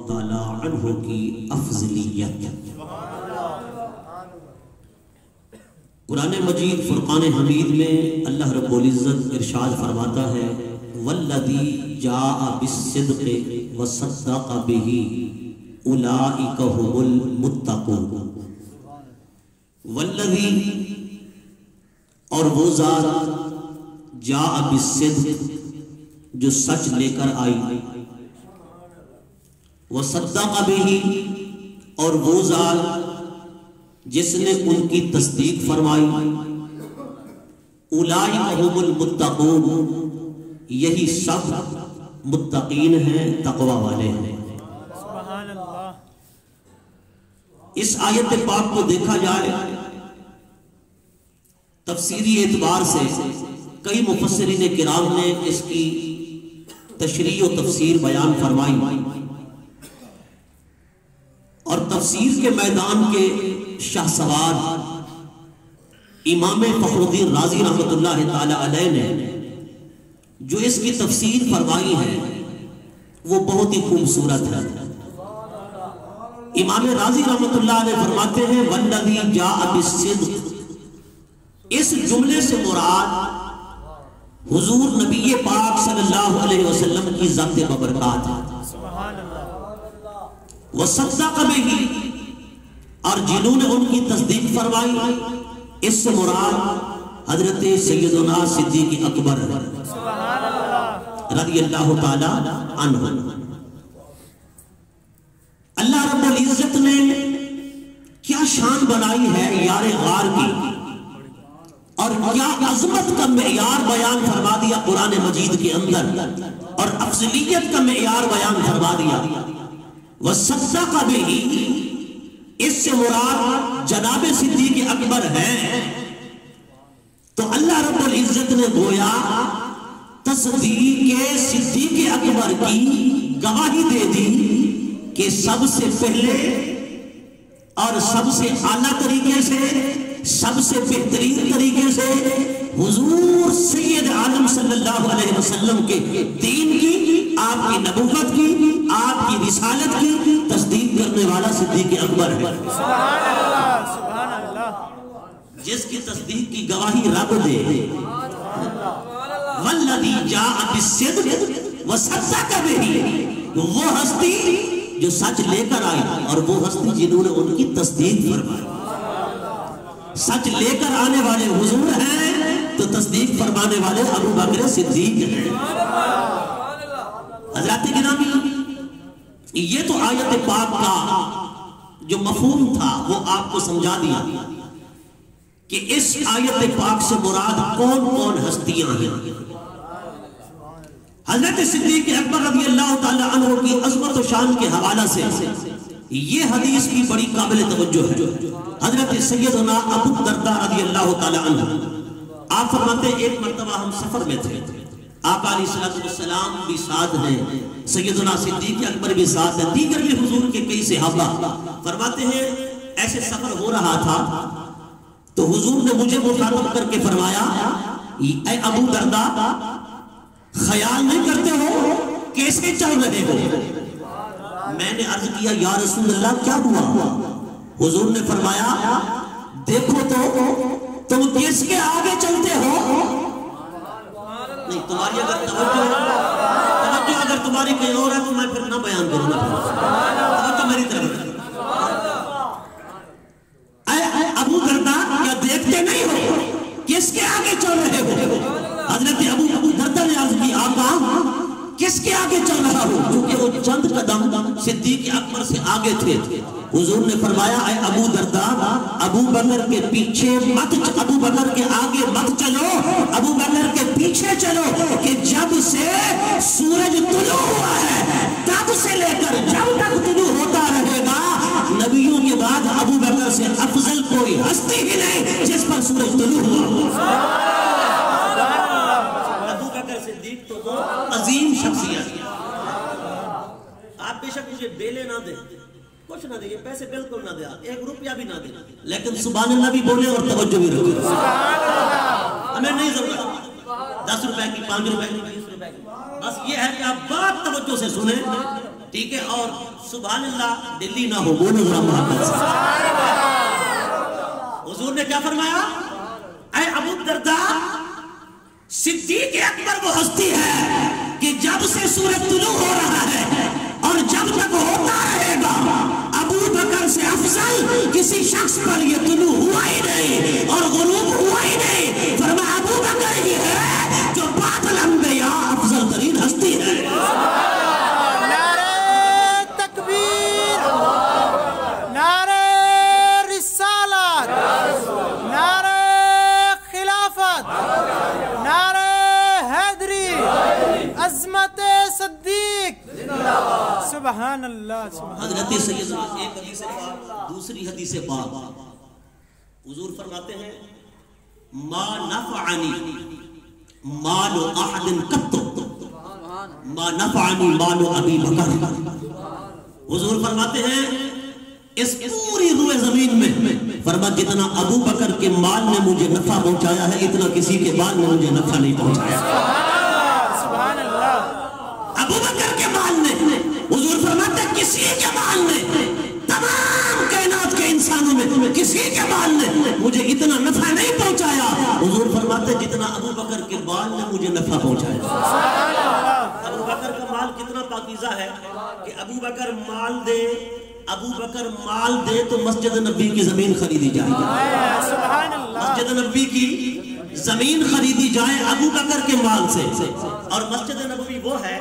تعالیٰ عنہ کی افضلیت۔ قرآن مجید فرقان حمید میں اللہ رب العزت ارشاد فرماتا ہے والذی جاء بالصدق وصدق به اولئک هم المتقون۔ والذی اور وہ ذات جاء بالصدق جو سچ لے کر آئی، وصدق به اور وہ ذات جس نے ان کی تصدیق فرمائی، اولئک هم المتقون یہی سب متقین ہیں، تقوی والے ہیں۔ سبحان اللہ۔ اس آیت پاک کو دیکھا جائے تفسیری اعتبار سے کئی مفسرین کرام نے اس کی تشریح و تفسیر بیان فرمائی، اور تفسیر کے میدان کے شاہ سوار امام فخر الدین رازی رحمۃ اللہ تعالی علیہ نے جو اس کی تفسیر فرمائی ہے وہ بہت ہی خوبصورت ہے۔ امام رازی رحمۃ اللہ علیہ فرماتے ہیں والذی جاء بالصدق، اس جملے سے مراد حضور نبی پاک صلی اللہ علیہ وسلم کی ذات ببرکات ہے۔ وصدق به اور جنہوں نے ان کی تصدیق فرمائی، اس سے مراد حضرت سیدنا صدیق اکبر رضی اللہ تعالی عنہ۔ اللہ رب العزت نے کیا شان بنائی ہے یار غار کی، اور کیا عظمت کا معیار بیان فرما دیا قرآن مجید کے اندر، اور افضلیت کا معیار بیان فرما دیا۔ وصدق به اس سے مراد جناب صدیق اکبر ہے، تو اللہ رب العزت نے گویا تصدیق صدیق اکبر کی گواہی دے دی کہ سب سے پہلے اور سب سے اعلیٰ طریقے سے، سب سے بہترین طریقے سے حضور سید عالم صلی اللہ علیہ وسلم کے دین کی، آپ کی نبوت کی، آپ کی رسالت کی تصدیق کرنے والا صدیق اکبر ہے۔ سبحان اللہ، سبحان اللہ۔ جس کی تصدیق کی گواہی رب دے، والذی جاء بالصدق وصدق به، وہ ہستی جو سچ لے کر آئی، اور وہ ہستی جنہوں نے ان کی تصدیق فرمائی۔ سچ لے کر آنے والے حضور ہیں تو تصدیق فرمانے والے ابو بکر صدیق ہیں۔ حضرات گرامی، یہ تو آیت پاک کا جو مفہوم تھا وہ آپ کو سمجھا دیا کہ اس آیت پاک سے مراد کون کون ہستیاں ہیں۔ حضرت صدیق اکبر رضی اللہ تعالی عنہ کی عظمت و شان کے حوالہ سے یہ حدیث بھی بڑی قابل توجہ ہے۔ حضرت سیدنا ابو الدرداء رضی اللہ تعالی عنہ آپ فرماتے ہیں ایک مرتبہ ہم سفر میں تھے، آقا علیہ السلام بھی ساتھ ہیں، سیدنا صدیق اکبر بھی ساتھ ہیں، دیگر بھی حضور کے کئی صحابہ۔ فرماتے ہیں ایسے سفر ہو رہا تھا تو حضور نے مجھے مخاطب کر کے فرمایا اے ابو الدرداء، خیال نہیں کرتے ہو کیسے چل رہے ہو؟ میں نے عرض کیا یا رسول اللہ کیا ہوا؟ حضور نے فرمایا دیکھو تو تم کس کے آگے چلتے ہو؟ نہیں، تمہاری اگر توجہ اگر تمہاری کہیں اور ہے تو میں پھر نہ بیان کروں گا، توجہ میری طرف۔ اے ابو درداء، کیا دیکھتے نہیں ہو کس کے آگے چل رہے ہو؟ حضرت ابو درداء نے عرض کی آقا کس کے آگے چل رہا ہو؟ کیونکہ وہ چند قدم صدیق اکبر سے آگے تھے۔ حضور نے فرمایا اے ابو درداء، ابو بکر کے پیچھے مت، ابو بکر کے آگے مت چلو، ابو بکر کے پیچھے چلو، کہ جب سے سورج طلوع ہوا ہے تب سے لے کر جب تک طلوع ہوتا رہے گا، نبیوں کے بعد ابو بکر سے افضل کوئی ہستی ہی نہیں جس پر سورج طلوع ہوا۔ ابو بکر صدیق تو وہ عظیم شخصیت۔ آپ بے شک مجھے بیلے نہ دیں، کچھ نہ دیں، پیسے بالکل نہ دیں، ایک روپیہ بھی نہ دیں، لیکن سبحان اللہ بھی بولے اور توجہ بھی رکھیں۔ ہمیں نہیں ضرورت 10 روپے کی، 5 روپے کی، 20 روپے کی، بس یہ ہے کہ آپ بات توجہ سے سنیں ٹھیک ہے، اور سبحان اللہ دلی نہ ہو، بولو ذرا محبت سے۔ حضور نے کیا فرمایا؟ اے ابو الدرداء، صدیق اکبر وہ ہستی ہے کہ جب سے سورج طلوع ہو رہا ہے اور جب تک ہوتا رہے گا، ابو بکر سے افضل کسی شخص پر یہ طلوع ہوا ہی نہیں اور غروب ہوا ہی نہیں۔ فرمایا ابو بکر ہی ہے جو بعد الانبیاء افضل ترین ہستی ہے۔ نعرہ تکبیر، نعرہ رسالت، نعرہ خلافت، نعرہ حیدری، عظمت صدیق، سبحان اللہ سبحان حضرت سیدنا ایک حدیث پاک، دوسری حدیث پاک، حضور فرماتے ہیں ما نفعنی مال احد قط ما نفعنی مال ابی بکر۔ حضور فرماتے ہیں اس پوری روئے زمین میں فرما جتنا ابو بکر کے مال نے مجھے نفع پہنچایا ہے اتنا کسی کے مال نے مجھے نفع نہیں پہنچایا۔ سبحان اللہ، ابو بکر کے مال نے، حضور فرماتے ہیں کسی کے مال نے، تمام کائنات کے انسانوں میں کسی کے مال نے مجھے اتنا نفع نہیں پہنچایا۔ حضور فرماتے ہیں جتنا ابو بکر کے مال نے مجھے نفع پہنچایا۔ ابو بکر کا مال کتنا پاکیزہ ہے کہ ابو بکر مال دے تو مسجد نبی کی زمین خریدی جائے گی۔ سبحان اللہ، مسجد نبی کی زمین خریدی جائے ابو بکر کے مال سے، اور مسجد نبوی وہ ہے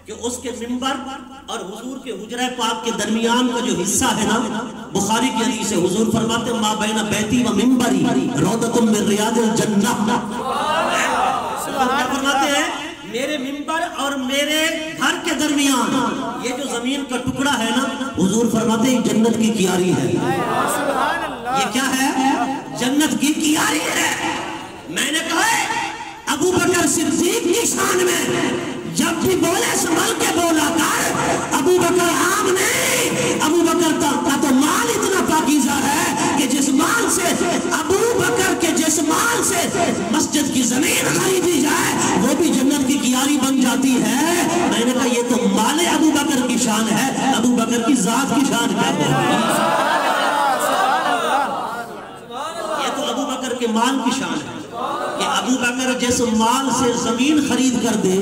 کہ اس کے منبر اور حضور کے حجرہ پاک کے درمیان کا جو حصہ ہے نا، بخاری کی حدیث ہے، حضور فرماتے ہیں ما بین بیتی و منبری روضۃ من ریاض الجنہ۔ کیا فرماتے ہیں؟ میرے منبر اور میرے گھر کے درمیان یہ جو زمین کا ٹکڑا ہے نا، حضور فرماتے ہیں جنت کی کیاری ہے۔ سبحان اللہ، یہ کیا ہے؟ جنت کی کیاری ہے۔ میں نے کہا ہے ابو بکر صدیق کی شان میں جب بھی بولے سنبھل کے بولا کر، ابو بکر عام نہیں، ابو بکر کا تو مال اتنا پاکیزہ ہے کہ جس مال سے ابو بکر کے جس مال سے مسجد کی زمین خریدی جائے وہ بھی جنت کی کیاری بن جاتی ہے۔ میں نے کہا یہ تو مال ابو بکر کی شان ہے، ابو بکر کی ذات کی شان کیا ہے؟ یہ تو ابو بکر کے مال کی شان ہے کہ ابو بکر جس مال سے زمین خرید کر دے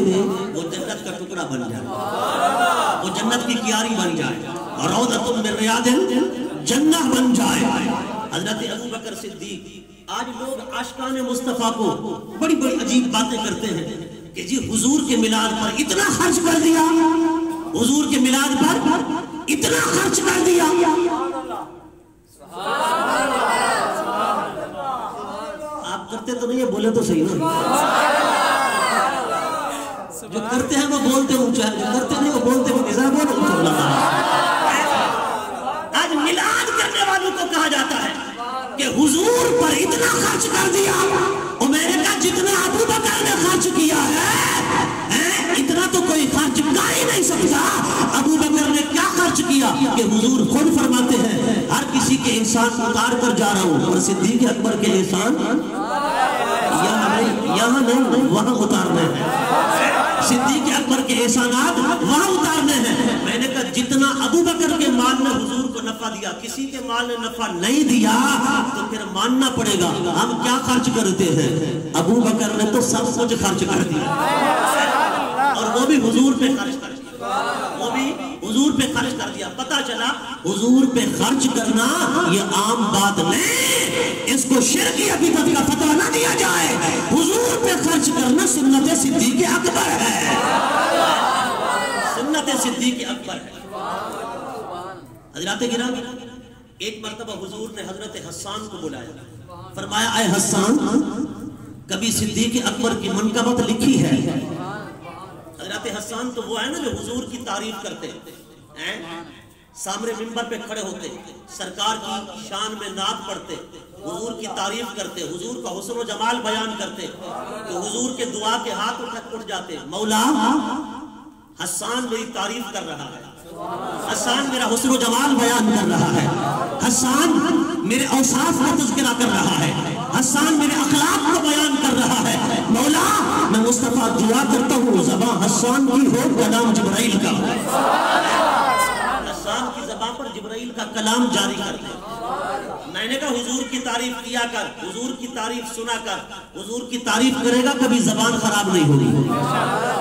وہ جنت کا ٹکڑا بن جائے، وہ جنت کی کیاری بن جائے، روضۃ من ریاض الجنہ بن جائے۔ حضرت ابو بکر صدیق، آج لوگ عاشقان مصطفیٰ کو بڑی بڑی عجیب باتیں کرتے ہیں کہ جی حضور کے میلاد پر اتنا خرچ کر دیا، حضور کے میلاد پر اتنا خرچ کر دیا۔ آپ کرتے تو نہیں ہے، بولے تو صحیح نا۔ جو کرتے ہیں وہ بولتے اونچا ہے، جو کرتے نہیں وہ بولتے وہ نظام بولتے۔ آج میلاد کرنے والوں کو کہا جاتا ہے کہ حضور پر اتنا خرچ کر دیا، اور میں نے کہا جتنا ابو بکر نے خرچ کیا ہے اتنا تو کوئی خرچ کر ہی نہیں سکتا۔ ابو بکر نے کیا خرچ کیا کہ حضور خود فرماتے ہیں ہر کسی کے احسان اتار کر جا رہا ہوں، اور صدیق اکبر کے احسان یہاں نہیں وہاں اتارنے ہیں، صدیق اکبر کے احسانات وہاں اتارنے ہیں۔ میں نے کہا جتنا ابو بکر کے مال نے حضور کو نفع دیا، کسی کے مال نے نفع نہیں دیا تو پھر ماننا پڑے گا ہم کیا خرچ کرتے ہیں۔ ابو بکر نے تو سب کچھ خرچ کر دیا، اور وہ بھی حضور پہ خرچ کر دیا، وہ بھی حضور پہ خرچ کر دیا۔ پتہ چلا حضور پہ خرچ کرنا یہ عام بات نہیں، اس کو شرک یا بدعت کا فتویٰ نہ دیا جائے۔ حضور پہ خرچ کرنا سنت صدیق اکبر ہے، سنت صدیق اکبر ہے۔ حضرات گرامی، ایک مرتبہ حضور نے حضرت حسان کو بلایا، فرمایا اے حسان، کبھی صدیق اکبر کی منقبت لکھی ہے؟ حضرت حسان تو وہ ہے نا جو حضور کی تعریف کرتے ہیں، سامنے منبر پہ کھڑے ہوتے، سرکار کی شان میں نعت پڑھتے، حضور کی تعریف کرتے، حضور کا حسن و جمال بیان کرتے، تو حضور کے دعا کے ہاتھ اٹھ جاتے، مولا حسان میری تعریف کر رہا ہے، حسان میرا حسن و جمال بیان کر رہا ہے، حسان میرے اوصاف کا تذکرہ کر رہا ہے، حسان میرے اخلاق کو بیان کر رہا ہے، مولا میں مصطفیٰ دعا کرتا ہوں زباں حسان کی ہو کلام جبرائیل کا۔ زبان پر جبرائیل کا کلام جاری کرتے ہیں. میں نے کہا حضور کی تعریف کیا کر, حضور کی تعریف سنا کر. حضور کی تعریف کرے گا کبھی زبان خراب نہیں ہوگی,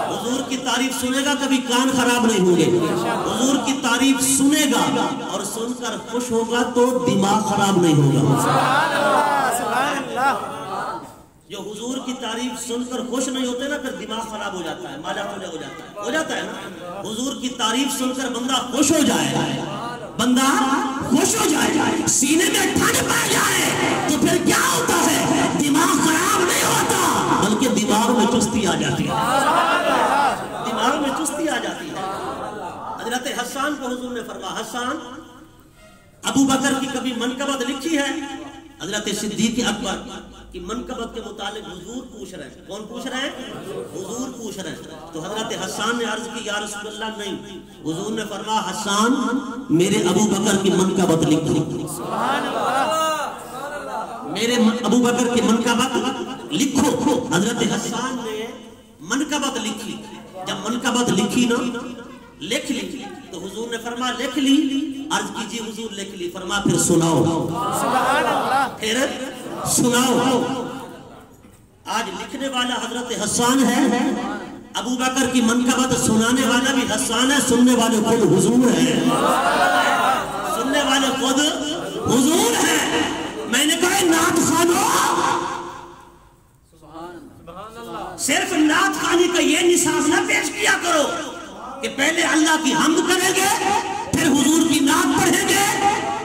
حضور کی تعریف سنے گا کبھی کان خراب نہیں ہوں گے. حضور کی تعریف سنے گا اور سن کر خوش ہوگا تو دماغ خراب نہیں ہوگا. سبحان اللہ. جو حضور کی تعریف سن کر خوش نہیں ہوتے نا, پھر دماغ خراب ہو جاتا ہے, مالا کھولے ہو جاتا ہے نا. حضور کی تعریف سن کر بندہ خوش ہو جائے, بندہ خوش ہو جائے, سینے میں ٹھنڈ پڑ جائے تو پھر کیا ہوتا ہے؟ دماغ خراب نہیں ہوتا بلکہ دماغ میں چستی آ جاتی ہے, دماغ میں چستی آ جاتی ہے. حضرت حسان کو حضور نے فرمایا, حسان ابو بکر کی کبھی منقبت لکھی ہے؟ حضرت صدیق اکبر کی منقبت کے متعلق حضور پوچھ رہے ہیں. کون پوچھ رہے ہیں؟ حضور پوچھ رہے ہیں. تو حضرت حسان نے عرض کی, یا رسول اللہ نہیں. حضور نے فرمایا, حسان میرے ابو بکر کی منقبت لکھو. میرے ابو بکر کی منقبت لکھو. حضرت حسان نے منقبت لکھی. جب منقبت لکھی نا, لکھ لی, تو حضور نے فرمایا لکھ لی. عرض کیجیے حضور لکھ لی. فرمایا پھر سناؤ. سبحان اللہ. پھر سناؤ. آج لکھنے والا حضرت حسان ہے, ابو بکر کی منقبت سنانے والا بھی حسان ہے, سننے والے خود حضور ہیں, سننے والے خود حضور ہیں. میں نے کہا نعت خوانو, صرف نعت خوانی کا یہ نصاب نہ پیش کیا کرو کہ پہلے اللہ کی حمد کریں گے, پھر حضور کی نعت پڑھیں گے,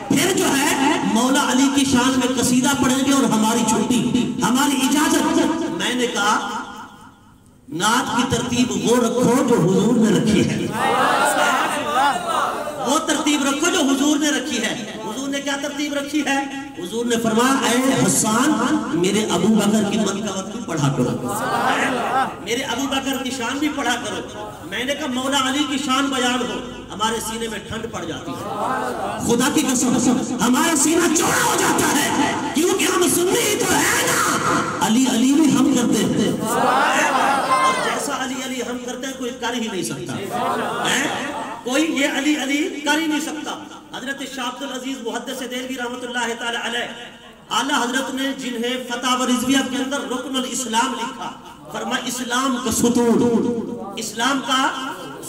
پھر جو ہے مولا علی کی شان میں قصیدہ پڑھیں گے اور ہماری چھٹی, ہماری اجازت. میں نے کہا نعت کی ترتیب وہ رکھو جو حضور نے رکھی ہے, وہ ترتیب رکھو جو حضور نے رکھی ہے. حضور نے کیا ترتیب رکھی ہے؟ حضور نے فرمایا, اے حسان میرے ابو بکر کی منقبت بھی پڑھا کرو, میرے ابو بکر کی شان بھی پڑھا کرو. میں نے کہا مولا علی کی شان بیان ہو, ہمارے سینے میں ٹھنڈ پڑ جاتی ہے. خدا کی قسم ہمارا سینہ چوڑا ہو جاتا ہے, کیونکہ ہم سنی تو ہے نا, علی علی بھی ہم کرتے ہیں, اور جیسا علی علی ہم کرتے ہیں کوئی کر ہی نہیں سکتا, کوئی یہ علی علی کر ہی نہیں سکتا. حضرت شاہ عبد العزیز محدث دہلوی رحمۃ اللہ تعالی علیہ, اعلیٰ حضرت نے جنہیں فتح و رضویہ کے اندر رکن الاسلام لکھا, فرمایا اسلام کا ستون, اسلام کا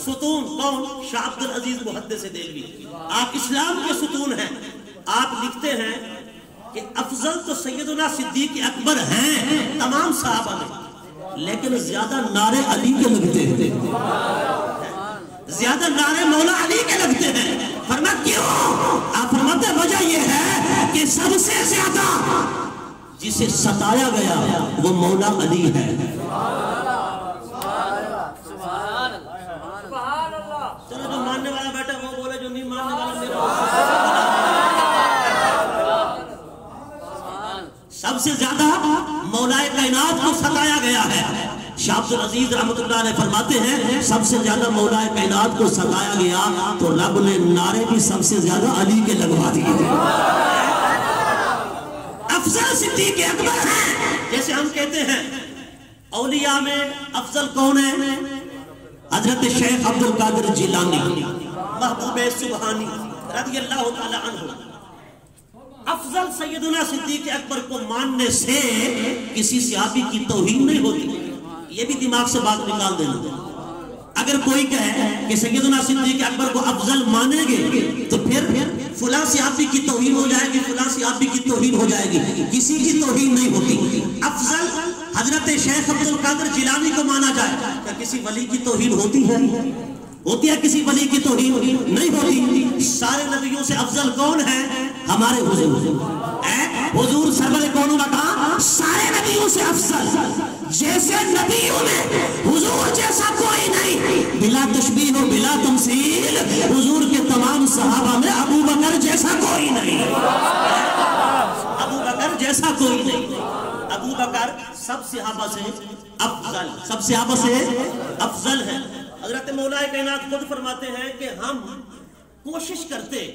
ستون کون؟ شاہ عبد العزیز محدث دہلوی. آپ اسلام کے ستون ہیں. آپ لکھتے ہیں کہ افضل تو سیدنا صدیق اکبر ہیں تمام صحابہ میں, لیکن زیادہ نعرے علی کے لگتے ہیں, زیادہ نعرے مولا علی کے لگتے ہیں. فرمایا کیوں؟ آپ فرماتے وجہ یہ ہے کہ سب سے زیادہ جسے ستایا گیا وہ مولا علی ہے. چلو جو ماننے والا بیٹھا وہ بولے, جو نہیں ماننے والا میرا. سب سے زیادہ مولا کائنات کو ستایا گیا ہے. شاہ عبد العزیز رحمۃ اللہ علیہ فرماتے ہیں سب سے زیادہ مولا کائنات کو ستایا گیا تو رب نے نعرے بھی سب سے زیادہ علی کے لگوا دیے تھے. افضل صدیق اکبر ہیں. جیسے ہم کہتے ہیں اولیاء میں افضل کون ہے؟ حضرت شیخ عبد القادر جیلانی محبوب سبحانی رضی اللہ تعالی عنہ. افضل سیدنا صدیق اکبر کو ماننے سے کسی صحابی کی توہین نہیں ہوتی. یہ بھی دماغ سے بات نکال دینا. اگر کوئی کہے کہ سیدنا صدیق اکبر کو افضل مانیں گے تو پھر فلاں صحابی کی توہین ہو جائے گی, فلاں صحابی کی توہین ہو جائے گی. کسی کی توہین نہیں ہوتی. افضل حضرت شیخ عبد القادر جیلانی کو مانا جائے, کیا کسی ولی کی توہین ہوتی ہے؟ ہوتی ہے کسی ولی کی توہین؟ نہیں ہوتی. سارے نبیوں سے افضل کون ہے؟ ہمارے حضور. حضور سرور کون مکان سارے نبیوں سے افضل. جیسے نبیوں میں حضور جیسا کوئی نہیں, بلا تشبیہ و بلا تمثیل. حضور کے تمام صحابہ میں ابو بکر جیسا کوئی نہیں, ابو بکر جیسا کوئی نہیں. ابو بکر سب صحابہ سے افضل, سب صحابہ سے افضل ہے. حضرت مولا کائنات خود فرماتے ہیں کہ ہم کوشش کرتے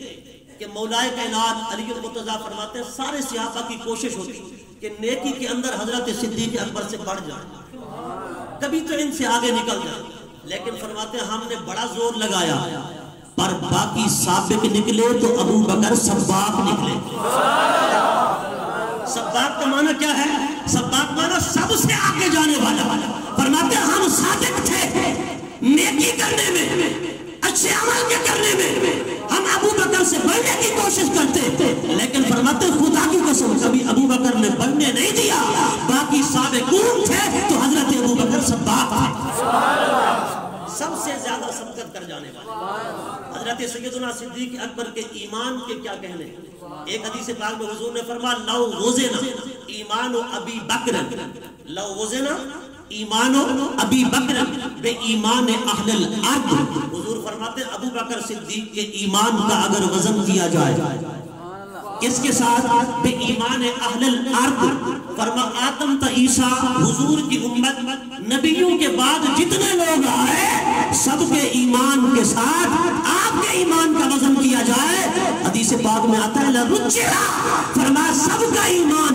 کہ مولا کائنات علی المرتضیٰ فرماتے ہیں سارے صحابہ کی کوشش ہوتی کہ نیکی کے اندر حضرت صدیق اکبر سے بڑھ جائے, کبھی تو ان سے آگے نکل جائے. لیکن فرماتے ہیں ہم نے بڑا زور لگایا, پر باقی سابق نکلے تو ابو بکر سباق نکلے۔ سباق کا معنی کیا ہے؟ سباق معنی سب سے آگے جانے والا۔ فرماتے ہیں ہم صادق تھے نیکی کرنے میں، اچھے عمل کے کرنے میں، ہم ابو بکر سے بڑھنے کی کوشش کرتے تھے، لیکن فرماتے ہیں خدا کی قسم کبھی ابو بکر نے بڑھنے نہیں دیا۔ باقی سابقون تھے تو حضرت ابو بکر سباق تھے، سب سے زیادہ سبقت کر جانے والے۔ حضرت سیدنا صدیق اکبر کے ایمان کے کیا کہنے؟ ایک حدیث پاک میں حضور نے فرمایا لو وزنا ایمان ابی بکر، لو وزنا ایمان ابی بکر بے ایمان اہل الارض۔ حضور فرماتے ابو بکر صدیق کے ایمان کا اگر وزن کیا جائے کس کے ساتھ؟ بے ایمان اہل الارض۔ فرما آدم تا عیسیٰ حضور کی امت نبیوں کے بعد جتنے لوگ آئے سب کے ایمان کے ساتھ آپ کے ایمان کا وزن کیا جائے، حدیث پاک میں آتا ہے لرجعا، فرمایا سب کا ایمان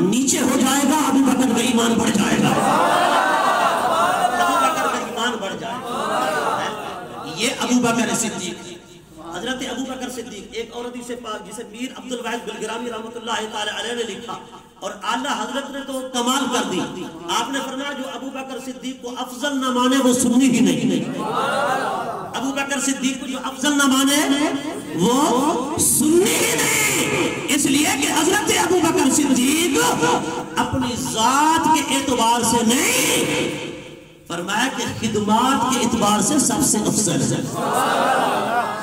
نیچے ہو جائے گا، ابو بکر کا ایمان بڑھ جائے گا، ابو بکر کا ایمان بڑھ جائے گا۔ یہ ابو بکر صدیق، حضرت ابو بکر صدیق۔ ایک اور حدیث پاک جسے میر عبد الواحد بلگرامی رحمۃ اللہ تعالی علیہ نے لکھا اور اعلیٰ حضرت نے تو کمال کر دی، آپ نے فرمایا جو ابو بکر صدیق کو افضل نہ مانے وہ سنی ہی نہیں۔ ابو بکر صدیق کو جو افضل نہ مانے وہ سنی ہی نہیں، اس لیے کہ حضرت ابو بکر صدیق اپنی ذات کے اعتبار سے نہیں، فرمایا کہ خدمات کے اعتبار سے سب سے افضل ہے،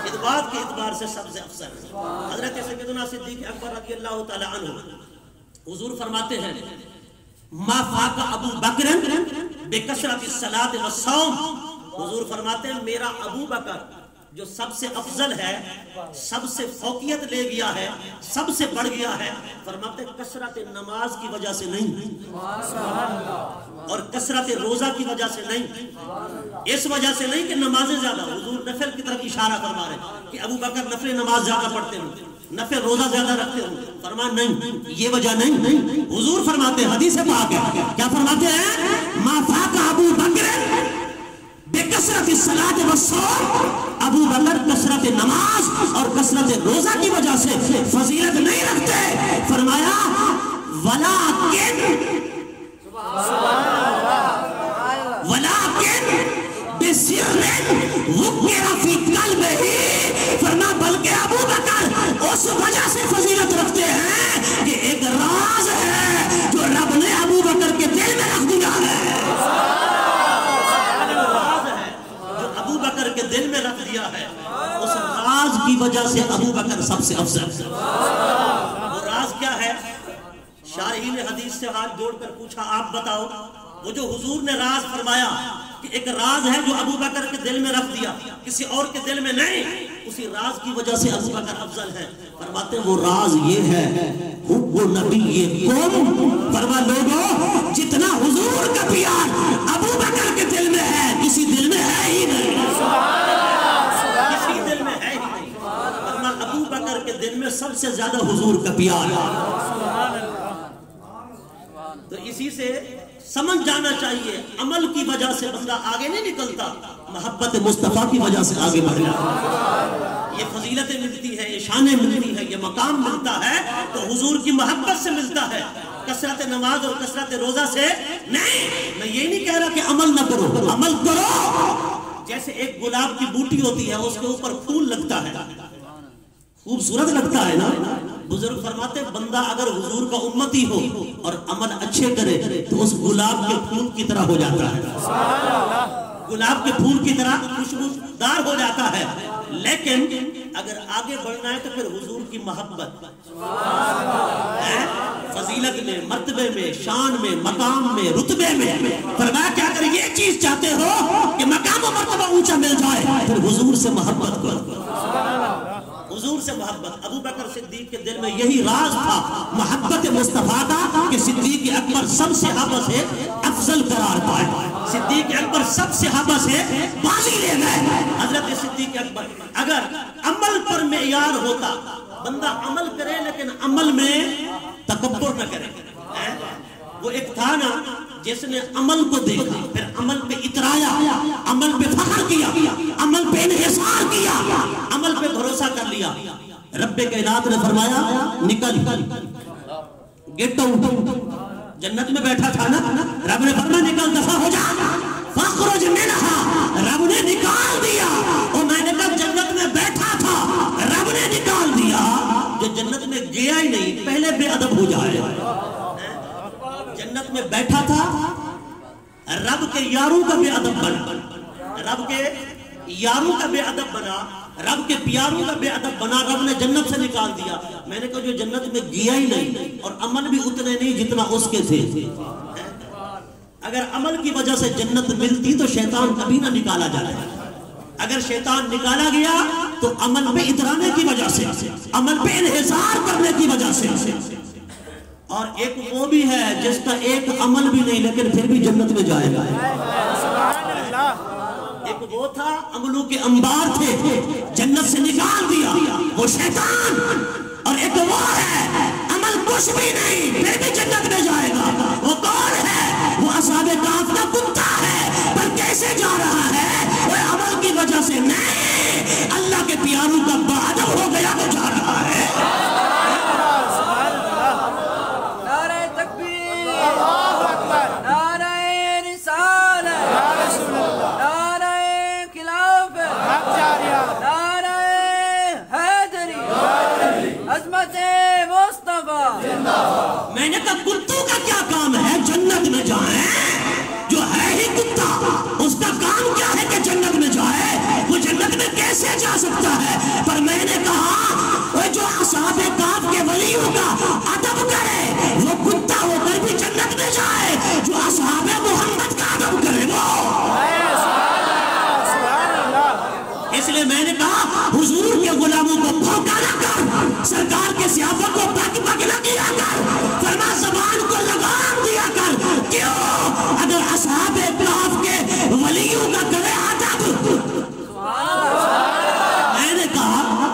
خدمات کے اعتبار سے سب سے افضل ہے۔ حضرت سیدنا صدیق اکبر رضی اللہ تعالی عنہ حضور فرماتے ہیں ما فاق ابو بکر بکثرت الصلاۃ والصوم، حضور فرماتے ہیں میرا ابو بکر جو سب سے افضل ہے، سب سے فوقیت لے گیا ہے، سب سے بڑھ گیا ہے، فرماتے ہیں کثرت نماز کی وجہ سے نہیں اور کثرت روزہ کی وجہ سے نہیں، اس وجہ سے نہیں کہ نمازیں زیادہ، حضور نفل کی طرف اشارہ فرما رہے ہیں کہ ابو بکر نفل نماز زیادہ پڑھتے ہیں، نفل روزہ زیادہ رکھتے ہوں، فرمان نہیں، یہ وجہ نہیں، حضور فرماتے ہیں حدیث پاک ہے، کیا فرماتے ہیں ما فاق ابو بکر بکثرت الصلاۃ والصوم، ابو بکر کثرت نماز اور کثرت روزہ کی وجہ سے فضیلت نہیں رکھتے، فرمایا ولیکن بسر وقر فی قلبہ، فرمایا بلکہ ابو بکر اس وجہ سے فضیلت رکھتے ہیں کہ ایک راز ہے جو رب نے ابو بکر کے دل میں رکھ دیا ہے، کے دل میں رکھ دیا ہے، اس راز کی وجہ سے ابو بکر سب سے افضل ہے۔ وہ راز کیا ہے؟ شارحین حدیث سے ہاتھ جوڑ کر پوچھا آپ بتاؤ، وہ جو حضور نے راز فرمایا کہ ایک راز ہے جو ابو بکر کے دل میں رکھ دیا، کسی اور کے دل میں نہیں، اسی راز کی وجہ سے ابو بکر افضل ہے۔ فرماتے ہیں وہ راز یہ ہے حب نبیکم، فرما لوگوں جتنا حضور کا پیار ابو بکر کے دل میں ہے کسی دل میں ہے ہی نہیں، کسی دل میں ہے ہی نہیں، فرما ابو بکر کے دل میں سب سے زیادہ حضور کا پیار ہے۔ تو اسی سے سمجھ جانا چاہیے عمل کی وجہ سے بندہ آگے نہیں نکلتا، محبت مصطفیٰ کی وجہ سے آگے بڑھنا، یہ فضیلتیں ملتی ہے، یہ شانیں ملتی ہے، یہ مقام ملتا ہے تو حضور کی محبت سے ملتا ہے، کثرت نماز اور کثرت روزہ سے نہیں۔ میں یہ نہیں کہہ رہا کہ عمل نہ کرو، عمل کرو، جیسے ایک گلاب کی بوٹی ہوتی ہے اس کے اوپر پھول لگتا ہے، خوبصورت لگتا ہے نا، بزرگ فرماتے بندہ اگر حضور کا امتی ہو اور عمل اچھے کرے تو اس گلاب کے پھول کی طرح ہو جاتا ہے، گلاب کے پھول کی طرح خوشبودار ہو جاتا ہے، لیکن اگر آگے بڑھنا ہے تو پھر حضور کی محبت فضیلت میں، مرتبے میں، شان میں، مقام میں، رتبے میں، فرمایا کہ اگر یہ چیز چاہتے ہو کہ مقام و مرتبہ اونچا مل جائے پھر حضور سے محبت کرو، حضور سے محبت۔ ابو بکر صدیق کے دل میں یہی راز تھا محبت مصطفیٰ کا کہ صدیق اکبر سب صحابہ سے افضل قرار پائے، صدیق اکبر سب صحابہ سے بازی لے گئے۔ حضرت صدیق اکبر اگر عمل پر معیار ہوتا، بندہ عمل کرے لیکن عمل میں تکبر نہ کرے، وہ ایک تھا نا جس نے عمل کو دیکھا، پھر عمل پہ اترایا، عمل پہ فخر کیا، عمل پہ انحصار کیا، عمل پہ بھروسہ کر لیا، رب کائنات نے فرمایا نکل، گیٹ آؤٹ، جنت میں بیٹھا تھا نا، رب نے فرمایا نکل، دفع ہو جا، فاخرج منہا، رب نے نکال دیا، اور میں نے کہا جنت میں بیٹھا تھا، رب نے نکال دیا، جو جنت میں گیا ہی نہیں پہلے بے ادب ہو جائے۔ جنت میں بیٹھا تھا، رب کے یاروں کا بے ادب بنا، رب کے یاروں کا بے ادب بنا، رب کے پیاروں کا بے ادب بنا، رب نے جنت سے نکال دیا۔ میں نے کہا جو جنت میں گیا ہی نہیں اور عمل بھی اتنے نہیں جتنا اس کے تھے، اگر عمل کی وجہ سے جنت ملتی تو شیطان کبھی نہ نکالا جائے، اگر شیطان نکالا گیا تو عمل پہ اترانے کی وجہ سے، عمل پہ انحصار کرنے کی وجہ سے۔ اور ایک وہ بھی ہے جس کا ایک عمل بھی نہیں لیکن پھر بھی جنت میں جائے گا۔ ایک وہ تھا عملوں کے انبار تھے، جنت سے نکال دیا وہ شیطان، اور ایک وہ ہے عمل کچھ بھی نہیں پھر بھی جنت میں جائے گا۔ وہ کون ہے؟ وہ اصحاب کہف کا کتا ہے، پر کیسے جا رہا ہے؟ وہ عمل کی وجہ سے نہیں، اللہ کے پیاروں کا بادب ہو گیا تو جا رہا ہے۔ میں نے کہا کتوں کا کیا کام ہے جنت میں جائیں؟ جو ہے ہی کتا، اس کا کام کیا ہے کہ جنت میں جائے؟ وہ جنت میں کیسے جا سکتا ہے؟ پر میں نے کہا وہ جو اصحاب کہف کے ولیوں کا ادب کرے وہ کتا ہو کر بھی جنت میں جائے، جو اصحاب محمد کا ادب کرے وہ۔ اس لیے میں نے کہا حضور کے غلاموں کو بھوکا نہ کر، سرکار کے صحابہ کو پک پک نہ کیا کر، فرما زبان کو لگام دیا کر۔ کیوں؟ اگر اصحاب کہف کے ولیوں کا کرے ادب، میں نے کہا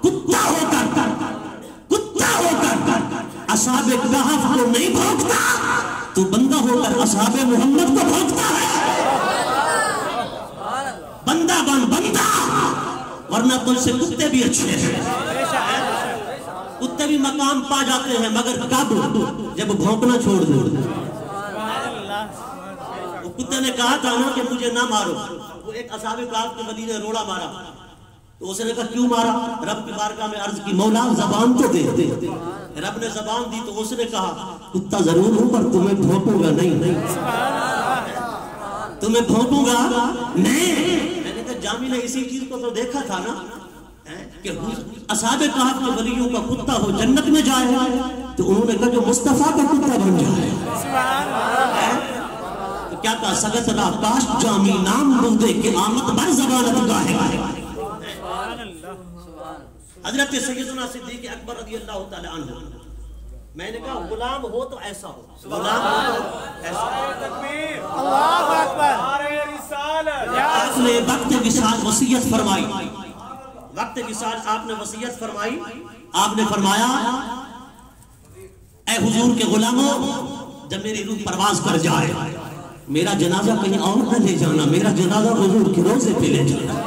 کتا ہو کر اصحاب کہف کو نہیں بھوکتا تو بندہ ہو کر اصحاب محمد کو بھوکتا ہے۔ بندہ بن بندہ، ورنہ تجھ سے کتے بھی اچھے ہیں، کتے بھی مقام پا جاتے ہیں، مگر کب؟ جب بھونکنا چھوڑ دو۔ وہ کتے نے کہا تھا نا کہ مجھے نہ مارو، وہ ایک اصحاب کہف کے ولی نے روڑا مارا تو اس نے کہا کیوں مارا؟ رب کی بارگاہ میں عرض کی مولا زبان تو دے۔ رب نے زبان دی تو اس نے کہا کتا ضرور ہوں پر تمہیں بھونکوں گا نہیں، تمہیں بھونکوں گا نہیں۔ میں نے کہا جامی نے اسی چیز کو تو دیکھا تھا نا کہ اصحاب کہف کے ولیوں کا کتا ہو جنت میں جائے، تو انہوں نے کہا جو مصطفیٰ کا کتا بن جائے۔ تو کیا کہا سگت را کاش جامی نام بودے کہ آمد بر زبانت گاہے۔ حضرت سیدنا صدیق اکبر رضی اللہ تعالی عنہ، میں نے کہا غلام ہو تو ایسا ہو، غلام ہو تو ایسا ہو۔ اللہ اکبر۔ آپ نے وقت وصال وصیت فرمائی، وقت وصال آپ نے وصیت فرمائی، آپ نے فرمایا اے حضور کے غلاموں، جب میری روح پرواز کر جائے میرا جنازہ کہیں اور نہ لے جانا، میرا جنازہ حضور کے روضے پہ لے جانا،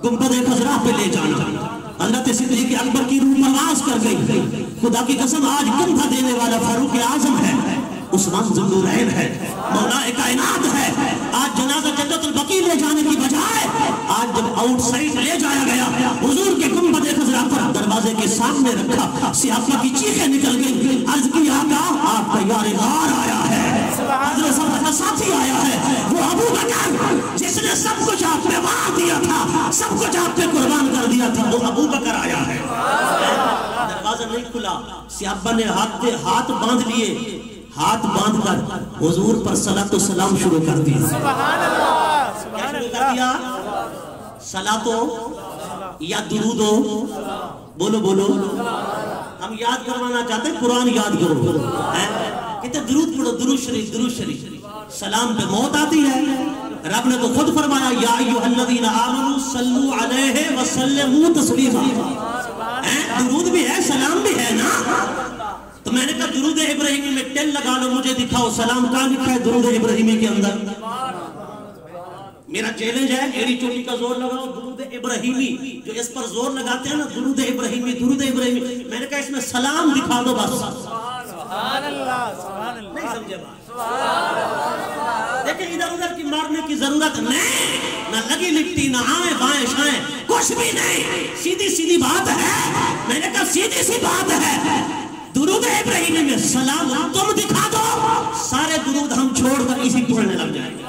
گنبد خضرا پہ لے جانا۔ حضرت صدیق اکبر کی روح پرواز کر گئی، خدا کی قسم آج کندھا دینے والا فاروق اعظم ہے، عثمان ذو النورین ہے، مولا کائنات ہے۔ آج جنازہ جنت البقیع لے جانے کی بجائے آج جب آؤٹ سائڈ لے جایا گیا، حضور کے گنبد خضرا پر دروازے کے سامنے رکھا، صحابہ کی چیخیں نکل گئی، عرض کی آقا آپ کا یار غار آیا ہے، حضرت صاحب کا ساتھی آیا ہے، وہ ابو بکر جس نے سب کچھ آپ پہ وعد دیا تھا، سب کچھ آپ پہ قربان کر دیا تھا، وہ ابو بکر آیا ہے۔ دروازہ نہیں کھلا، صحابہ نے ہاتھ باندھ لیے، ہاتھ باندھ کر حضور پر صلاۃ و سلام شروع کر دیا۔ کیا شروع کر دیا؟ صلاۃ یا درود؟ بولو بولو، ہم یاد کروانا چاہتے ہیں، قرآن یاد کرو، کہتے درود پڑھو، درود شریف، درود شریف۔ سلام پہ موت آتی ہے، رب نے تو خود فرمایا یا ایھا الذین آمنوا صلوا علیہ وسلموا تسلیما۔ درود بھی ہے، سلام بھی ہے نا، تو تو میں نے کہا درود ابراہیمی میں ٹیل لگا لو، مجھے دکھاؤ سلام کہاں لکھا ہے درود ابراہیمی کے اندر؟ میرا چیلنج ہے، ایڑی چوٹی کا زور لگاؤ درود ابراہیمی، جو اس پر زور لگاتے ہیں نا درود ابراہیمی درود ابراہیمی، میں نے کہا اس میں سلام دکھا دو بس۔ سبحان اللہ سبحان اللہ، نہیں سمجھے بات؟ دیکھیں ادھر ادھر کی مارنے کی ضرورت نہیں، نہ لگی لکھتی نہ آئیں بائیں شائیں کچھ بھی نہیں، سیدھی سیدھی بات ہے۔ میں نے کہا سیدھی سی بات ہے، درود ابراہیمی میں سلام تم دکھا دو، سارے درود ہم چھوڑ کر اسی پڑھنے لگ جائیں گے،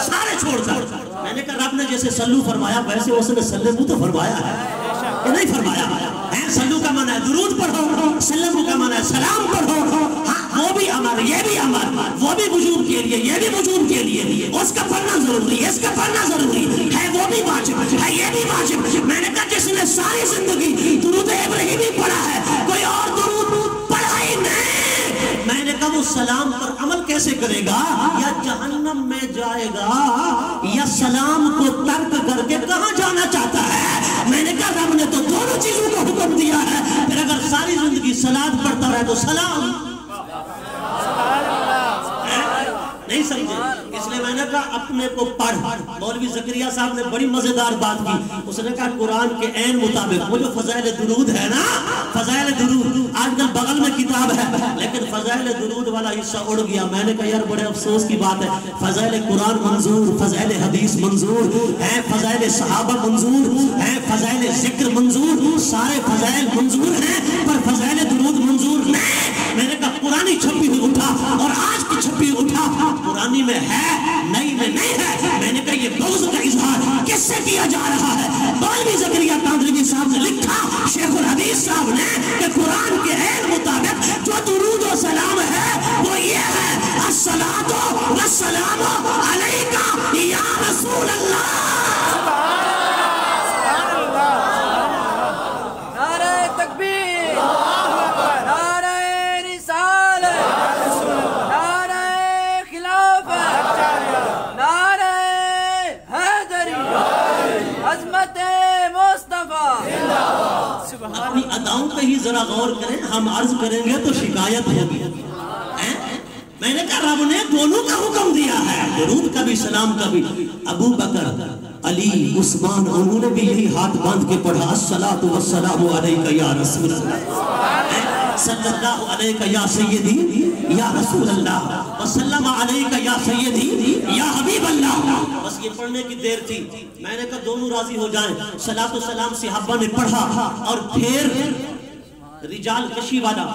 سارے چھوڑ کر۔ میں نے کہا رب نے جیسے سلو فرمایا ویسے اس نے سلم تو فرمایا ہے کہ نہیں فرمایا ہے؟ سلو کا معنی ہے درود پڑھو، سلم کا معنی ہے سلام پڑھو، وہ بھی امر یہ بھی امر، وہ بھی وجوب کے لیے یہ بھی وجوب کے لیے، اس کا پڑھنا ضروری ہے اس کا پڑھنا ضروری ہے، وہ بھی واجب ہے یہ بھی واجب۔ میں نے کہا جس نے ساری زندگی درود ابراہیمی پڑھا ہے کوئی اور درود پڑھا ہی نہیں، میں نے کہا وہ سلام پر عمل کیسے کرے گا؟ یا جہنم میں جائے گا یا سلام کو ترک کر کے کہاں جانا چاہتا ہے؟ میں نے کہا رب نے تو دونوں چیزوں کو حکم دیا ہے، پھر اگر ساری زندگی صلاۃ پڑھتا رہے تو سلام نہیں سمجھے، اس لیے میں نے کہا اپنے کو پڑھ۔ مولوی زکریا صاحب نے بڑی مزیدار بات کی، اس نے کہا قرآن کے عین مطابق وہ جو فضائل درود ہے نا، فضائل درود آج کل بغل میں کتاب ہے لیکن فضائل درود والا حصہ اڑ گیا۔ میں نے کہا یار بڑے افسوس کی بات ہے، فضائل قرآن منظور، فضائل حدیث منظور ہے، فضائل صحابہ منظور ہے، فضائل ذکر منظور، سارے فضائل منظور ہیں پر فضائل درود منظور نہیں۔ میں نے کہا قرآنی چھپی ہوئی اٹھا اور آج کی چھپی اٹھا، قرآنی میں ہے نئی میں نہیں ہے۔ میں نے کہا یہ بغض کا اظہار کس سے کیا جا رہا ہے؟ مولوی زکریا کاندھلوی صاحب نے لکھا، شیخ الحدیث صاحب نے، کہ قرآن کے عین مطابق جو درود و سلام ہے وہ یہ ہے الصلاۃ والسلام علیکہ یا رسول اللہ۔ اپنی اداؤں پہ ہی ذرا غور کریں، ہم عرض کریں گے تو شکایت ہوگی۔ میں نے کہا رب نے دونوں کا حکم دیا ہے، درود کا بھی سلام کا بھی۔ ابو بکر علی عثمان انہوں نے بھی یہی ہاتھ باندھ کے پڑھا الصلاۃ والسلام علیکہ یا رسول اللہ، صلی اللہ علیہ یا سیدی یا رسول اللہ، وسلم علیکہ یا سیدی یا حبیب اللہ۔ بس یہ پڑھنے کی دیر تھی، میں نے کہا دونوں راضی ہو جائیں۔ صلاۃ و سلام صحابہ نے پڑھا اور پھر رجال کشی والا،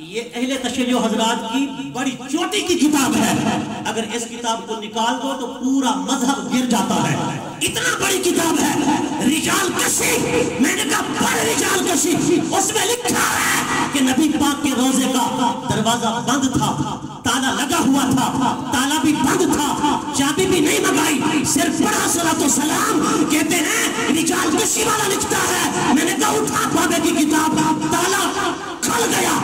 یہ اہل تشیع حضرات کی بڑی چوٹی کی کتاب ہے، اگر اس کتاب کو نکال دو تو پورا مذہب گر جاتا ہے، اتنا بڑی کتاب ہے رجال کشی۔ میں نے کہا پڑھ رجال کشی، اس میں لکھا ہے کہ نبی پاک کے روضے کا دروازہ بند تھا، تالا لگا ہوا تھا، تالا بھی بند تھا، چابی بھی نہیں منگائی، صرف پڑھا صلاۃ و سلام۔ کہتے ہیں رجال کشی والا لکھتا ہے، میں نے کہا اٹھا بابے کی کتاب، تالا کھل گیا،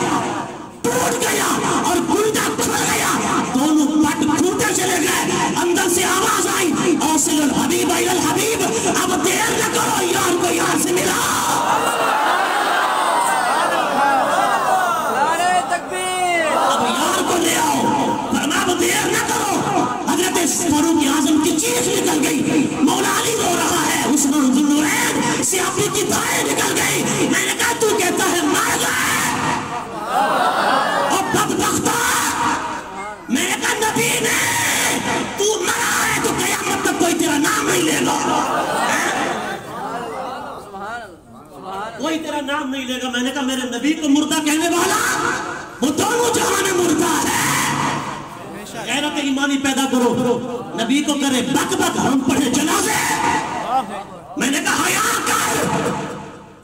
ٹوٹ گیا اور گلدہ کھل گیا، دونوں پٹ ٹوٹے چلے گئے۔ اندر سے آواز آئی اوصل الحبیب الی الحبیب، اب دیر نہ کرو یار کو یار سے ملا۔ اب یار کو لے آؤ، فرمایا اب دیر نہ کرو۔ حضرت فاروق اعظم کی چیخ نکل گئی، مولا علی رو رہا ہے، عثمان ذو النورین سے اپنی کتابیں نکل گئی۔ میں نے کہا تو کہتا ہے مر گئے اور بدبختہ، میں نے کہا نبی نے تو مرا ہے تو قیامت تک کوئی تیرا نام نہیں لے گا، کوئی تیرا نام نہیں لے گا۔ میں نے کہا میرے نبی کو مردہ کہنے والا وہ دونوں جہاں میں مردہ ہے۔ غیرت ایمانی پیدا کرو، نبی کو کرے بک بک، ہم پڑھے جنازے۔ میں نے کہا حیا کر،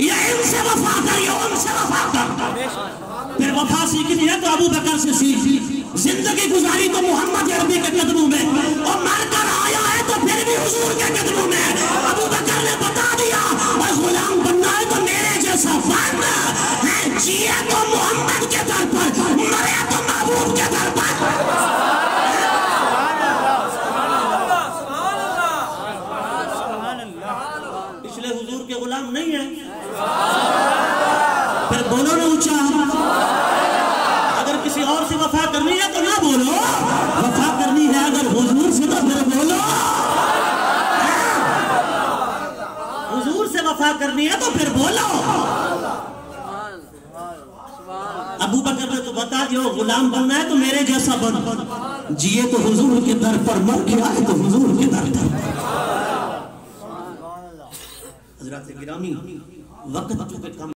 یا ان سے وفا کر یا ان سے وفا کر۔ پھر وفا سیکھنی ہے تو ابو بکر سے سیکھ، زندگی گزاری تو محمد عربی کے قدموں میں، اور مر کر آیا ہے تو پھر بھی حضور کے قدموں میں۔ ابو بکر نے بتا دیا اور غلام بننا ہے تو میرے جیسا بن ہے، جیے تو محمد کے در پر، مرے تو محبوب کے در پر۔ اس لیے حضور کے غلام نہیں ہیں، پھر بولو نا اونچا. اگر کسی اور سے وفا کرنی ہے تو نہ بولو, وفا کرنی ہے اگر حضور سے تو پھر بولو. حضور سے وفا کرنی ہے تو پھر بولو. ابو بکر نے تو بتا دیا غلام بننا ہے تو میرے جیسا بن, جیے تو حضور کے در پر, مر کے آئے تو حضور کے در پر. حضرات گرامی, وقت چونکہ کم